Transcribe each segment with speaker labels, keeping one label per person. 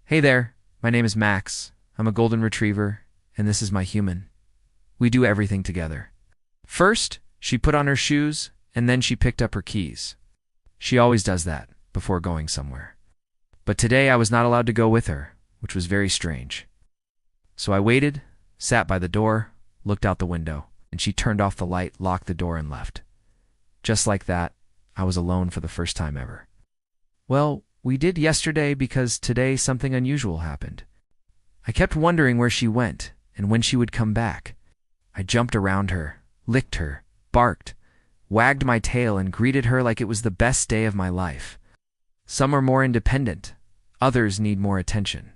Speaker 1: Hey there, my name is Max. I'm a golden retriever, and this is my human. We do everything together. First, she put on her shoes, and then she picked up her keys. She always does that before going somewhere. But today I was not allowed to go with her, which was very strange. So I waited, sat by the door, looked out the window, and she turned off the light, locked the door, and left. Just like that, I was alone for the first time ever. Well, we did yesterday because today something unusual happened. I kept wondering where she went and when she would come back. I jumped around her, licked her, barked, wagged my tail, and greeted her like it was the best day of my life. Some are more independent, others need more attention.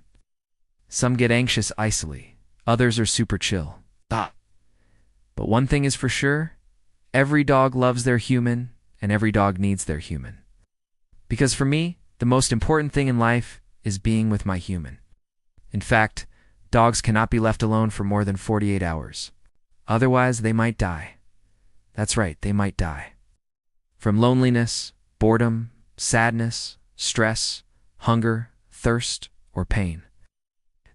Speaker 1: Some get anxious icily, others are super chill. But one thing is for sure, every dog loves their human, and every dog needs their human. Because for me, the most important thing in life is being with my human. In fact, dogs cannot be left alone for more than 48 hours. Otherwise, they might die. That's right, they might die. From loneliness, boredom, sadness, stress, hunger, thirst, or pain.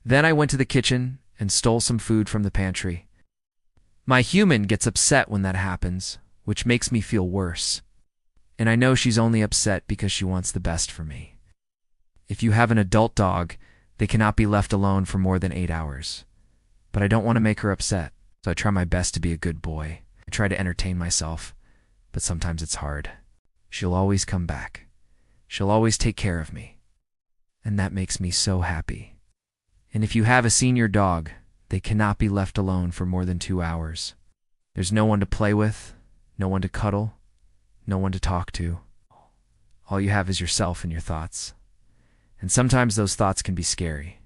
Speaker 1: Then I went to the kitchen and stole some food from the pantry. My human gets upset when that happens, which makes me feel worse. And I know she's only upset because she wants the best for me. If you have an adult dog, they cannot be left alone for more than 8 hours. But I don't want to make her upset, so I try my best to be a good boy. I try to entertain myself, but sometimes it's hard. She'll always come back. She'll always take care of me. And that makes me so happy. And if you have a senior dog, they cannot be left alone for more than 2 hours. There's no one to play with, no one to cuddle, no one to talk to. All you have is yourself and your thoughts. And sometimes those thoughts can be scary.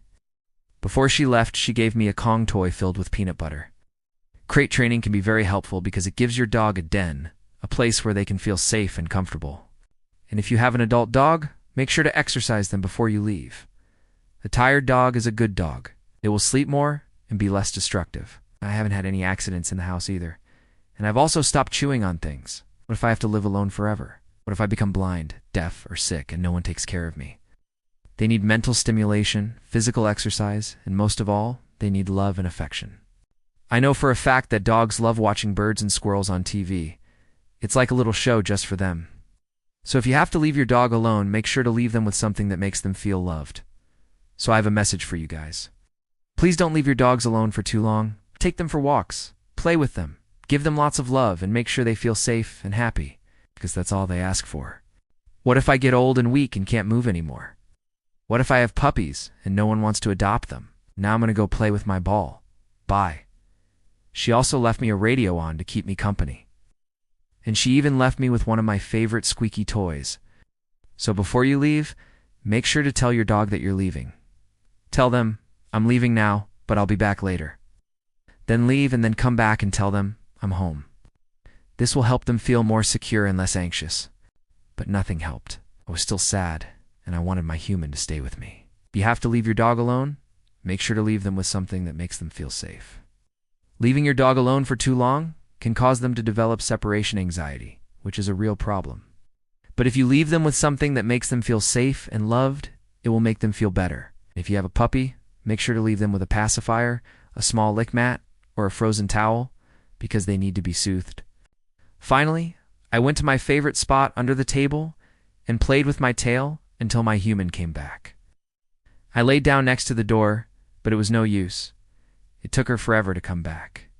Speaker 1: Before she left, she gave me a Kong toy filled with peanut butter. Crate training can be very helpful because it gives your dog a den, a place where they can feel safe and comfortable. And if you have an adult dog, make sure to exercise them before you leave. A tired dog is a good dog. It will sleep more and be less destructive. I haven't had any accidents in the house either. And I've also stopped chewing on things. What if I have to live alone forever? What if I become blind, deaf, or sick and no one takes care of me? They need mental stimulation, physical exercise, and most of all, they need love and affection. I know for a fact that dogs love watching birds and squirrels on TV. It's like a little show just for them. So if you have to leave your dog alone, make sure to leave them with something that makes them feel loved. So I have a message for you guys. Please don't leave your dogs alone for too long. Take them for walks, play with them, give them lots of love, and make sure they feel safe and happy, because that's all they ask for. What if I get old and weak and can't move anymore? What if I have puppies and no one wants to adopt them? Now I'm going to go play with my ball. Bye. She also left me a radio on to keep me company. And she even left me with one of my favorite squeaky toys. So before you leave, make sure to tell your dog that you're leaving. Tell them, I'm leaving now, but I'll be back later. Then leave and then come back and tell them, I'm home. This will help them feel more secure and less anxious. But nothing helped. I was still sad, and I wanted my human to stay with me. If you have to leave your dog alone, make sure to leave them with something that makes them feel safe. Leaving your dog alone for too long can cause them to develop separation anxiety, which is a real problem. But if you leave them with something that makes them feel safe and loved, it will make them feel better. If you have a puppy, make sure to leave them with a pacifier, a small lick mat, or a frozen towel, because they need to be soothed. Finally, I went to my favorite spot under the table and played with my tail until my human came back. I laid down next to the door, but it was no use. It took her forever to come back.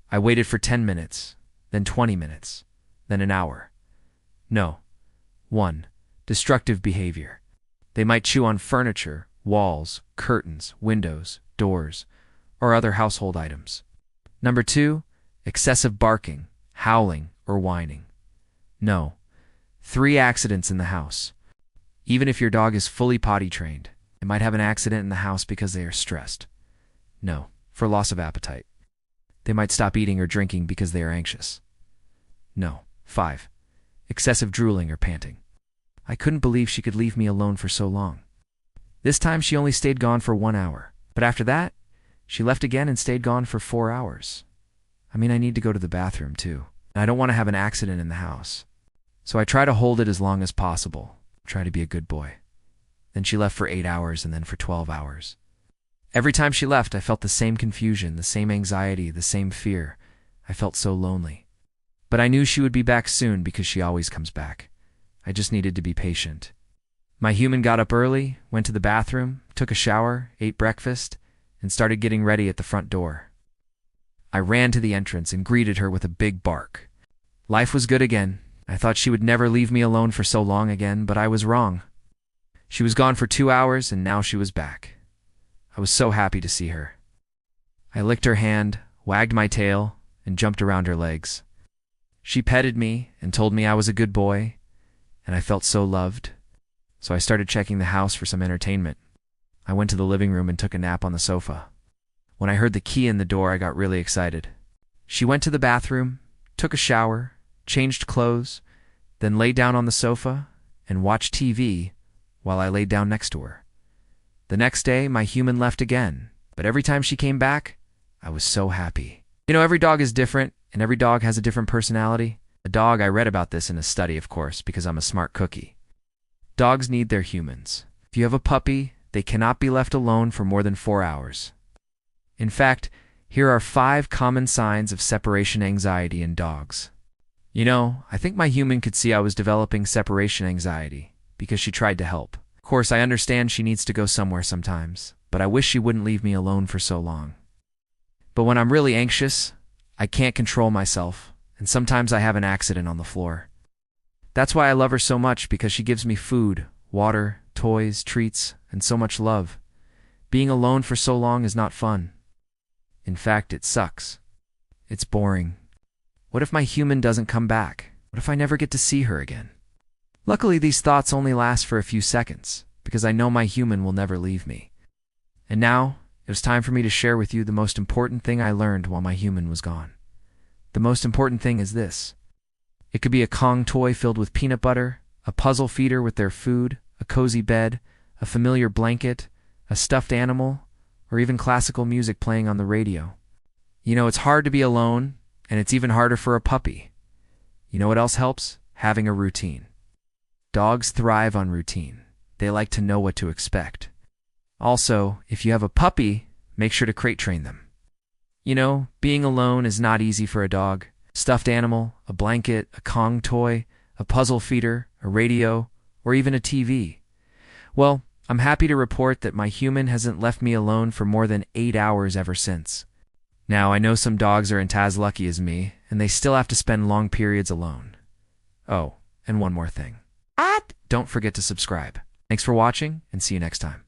Speaker 1: I waited for 10 minutes, then 20 minutes, then an hour. No. 1. Destructive behavior. They might chew on furniture, walls, curtains, windows, doors, or other household items. Number 2. Excessive barking, howling, or whining. No. 3 accidents in the house. Even if your dog is fully potty trained, they might have an accident in the house because they are stressed. No. For loss of appetite. They might stop eating or drinking because they are anxious. No. 5. Excessive drooling or panting. I couldn't believe she could leave me alone for so long. This time she only stayed gone for 1 hour, but after that, she left again and stayed gone for 4 hours. I need to go to the bathroom too. I don't want to have an accident in the house. So I try to hold it as long as possible. Try to be a good boy. Then she left for 8 hours and then for 12 hours. Every time she left, I felt the same confusion, the same anxiety, the same fear. I felt so lonely. But I knew she would be back soon because she always comes back. I just needed to be patient. My human got up early, went to the bathroom, took a shower, ate breakfast, and started getting ready at the front door. I ran to the entrance and greeted her with a big bark. Life was good again. I thought she would never leave me alone for so long again, but I was wrong. She was gone for 2 hours, and now she was back. I was so happy to see her. I licked her hand, wagged my tail, and jumped around her legs. She petted me and told me I was a good boy, and I felt so loved. So I started checking the house for some entertainment. I went to the living room and took a nap on the sofa. When I heard the key in the door, I got really excited. She went to the bathroom, took a shower, changed clothes, then lay down on the sofa and watched TV while I laid down next to her. The next day, my human left again, but every time she came back, I was so happy. You know, every dog is different, and every dog has a different personality. I read about this in a study, of course, because I'm a smart cookie. Dogs need their humans. If you have a puppy, they cannot be left alone for more than 4 hours. In fact, here are 5 common signs of separation anxiety in dogs. You know, I think my human could see I was developing separation anxiety because she tried to help. Of course, I understand she needs to go somewhere sometimes, but I wish she wouldn't leave me alone for so long. But when I'm really anxious, I can't control myself, and sometimes I have an accident on the floor. That's why I love her so much, because she gives me food, water, toys, treats, and so much love. Being alone for so long is not fun. In fact, it sucks. It's boring. What if my human doesn't come back? What if I never get to see her again? Luckily, these thoughts only last for a few seconds, because I know my human will never leave me. And now, it was time for me to share with you the most important thing I learned while my human was gone. The most important thing is this. It could be a Kong toy filled with peanut butter, a puzzle feeder with their food, a cozy bed, a familiar blanket, a stuffed animal, or even classical music playing on the radio. You know, it's hard to be alone, and it's even harder for a puppy. You know what else helps? Having a routine. Dogs thrive on routine. They like to know what to expect. Also, if you have a puppy, make sure to crate train them. You know, being alone is not easy for a dog. Stuffed animal, a blanket, a Kong toy, a puzzle feeder, a radio, or even a TV. Well, I'm happy to report that my human hasn't left me alone for more than 8 hours ever since. Now, I know some dogs aren't as lucky as me, and they still have to spend long periods alone. Oh, and one more thing. Don't forget to subscribe. Thanks for watching, and see you next time.